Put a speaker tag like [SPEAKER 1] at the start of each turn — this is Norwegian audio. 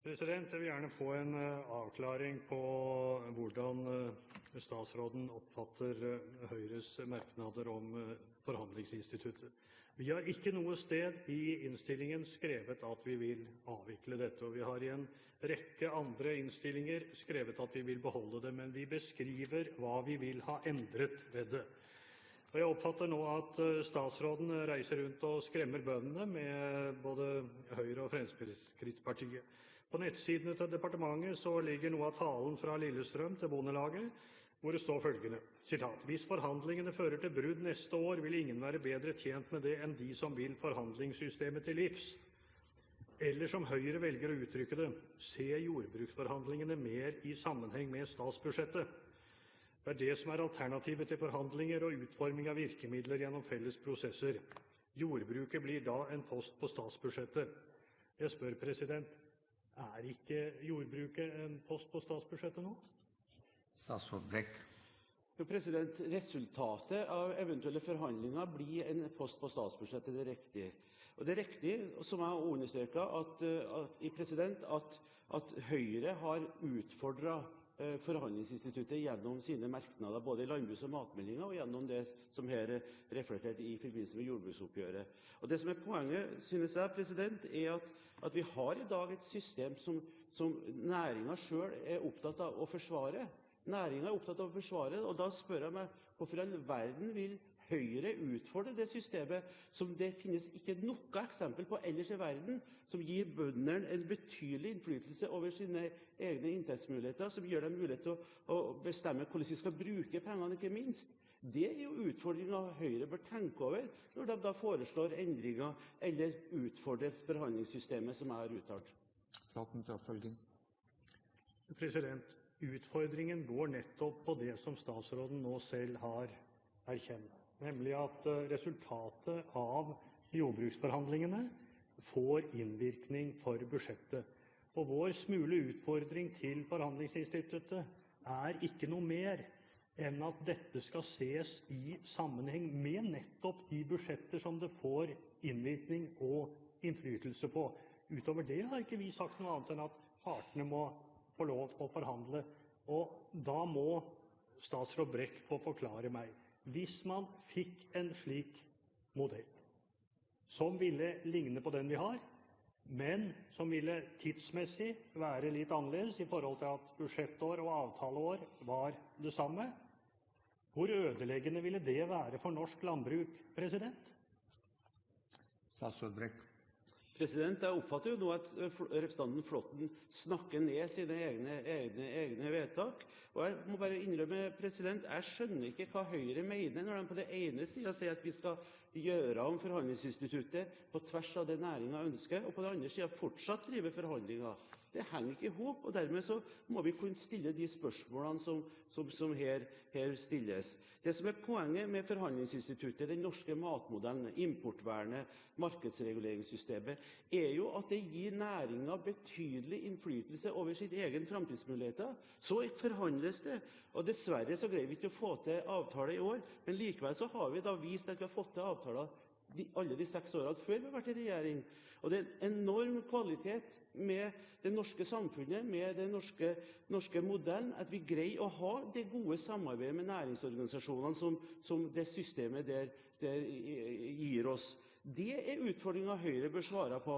[SPEAKER 1] Jeg vil gjerne få en avklaring på hvordan statsråden oppfatter Høyres merknader om forhandlingsinstituttet. Vi har ikke noe sted i innstillingen skrevet at vi vil avvikle dette, og vi har i en rekke andre innstillinger skrevet at vi vil beholde det, men vi beskriver hva vi vil ha endret ved det. Og jeg oppfatter nå at statsråden reiser rundt og skremmer bøndene med både Høyre og Fremskrittspartiet. På nettsidene til departementet så ligger noe av talen fra Lillestrøm til Bondelaget, hvor det står følgende, sitat, «Hvis forhandlingene fører til brudd neste år, vil ingen være bedre tjent med det enn de som vil forhandlingssystemet til livs. Eller som Høyre velger å uttrykke det, se jordbruksforhandlingene mer i sammenheng med statsbudsjettet. Det er det som er alternativet til forhandlinger og utforming av virkemidler gjennom felles prosesser. Jordbruket blir da en post på statsbudsjettet.» Jeg spør, er ikke jordbruket en post på statsbudsjettet nå?
[SPEAKER 2] Statsråd Brekk.
[SPEAKER 3] Jo, resultatet av eventuelle forhandlinger blir en post på statsbudsjettet, det er riktig. Og det er riktig, som jeg har understreket, at Høyre har utfordret forhandlingsinstituttet gjennom sine merknader, både i landbruks- og matmeldingen og gjennom det som her er reflektert i forbindelse med jordbruksoppgjøret. Og det som er poenget, synes jeg, er at vi har i dag et system som næringen selv er opptatt av å forsvare. Næringen er opptatt av å forsvare, og da spør jeg meg, hvorfor i all verden vil Høyre utfordre det systemet som det finnes ikke noe eksempel på ellers i verden, som gir bøndene en betydelig innflytelse over sine egne inntektsmuligheter, som gjør dem mulighet til å bestemme hvordan de skal bruke pengene, ikke minst. Det er jo utfordringen Høyre bør tenke over når de da foreslår endringer eller utfordrer forhandlingssystemet som jeg har uttalt.
[SPEAKER 2] Flaten til oppfølging.
[SPEAKER 1] Utfordringen går nettopp på det som statsråden nå selv har erkjent, nemlig at resultatet av jordbruksforhandlingene får innvirkning for budsjettet. Og vår smule utfordring til forhandlingsinstituttet er ikke noe mer enn at dette skal ses i sammenheng med nettopp de budsjetter som det får innvirkning og innflytelse på. Utover det har ikke vi sagt noe annet enn at partene må få lov å forhandle. Og da må statsråd Brekk få forklare meg, hvis man fikk en slik modell, som ville ligne på den vi har, men som ville tidsmessig være litt annerledes i forhold til at budsjettår og avtaleår var det samme, hvor ødeleggende ville det være for norsk landbruk,
[SPEAKER 2] Statsråd Brekk.
[SPEAKER 3] Jeg oppfatter jo nå at representanten Flåtten snakker ned sine egne vedtak. Og jeg må bare innrømme, jeg skjønner ikke hva Høyre mener når de på det ene siden sier at vi skal gjøre om forhandlingsinstituttet på tvers av det næringen ønsker, og på det andre siden fortsatt drive forhandlinger. Det henger ikke i hop, og dermed så må vi kunne stille de spørsmålene som her stilles. Det som er poenget med forhandlingsinstituttet, den norske matmodellen, importvernet, markedsreguleringssystemet, er jo at det gir næringen betydelig innflytelse over sine egne framtidsmuligheter. Så forhandles det, og dessverre så greier vi ikke å få til avtale i år, men likevel så har vi da vist at vi har fått til avtaler alle de 6 årene før vi har vært i regjering. Og det er en enorm kvalitet med det norske samfunnet, med den norske modellen, at vi greier å ha det gode samarbeidet med næringsorganisasjonene som det systemet der gir oss. Det er utfordringen Høyre bør svare på,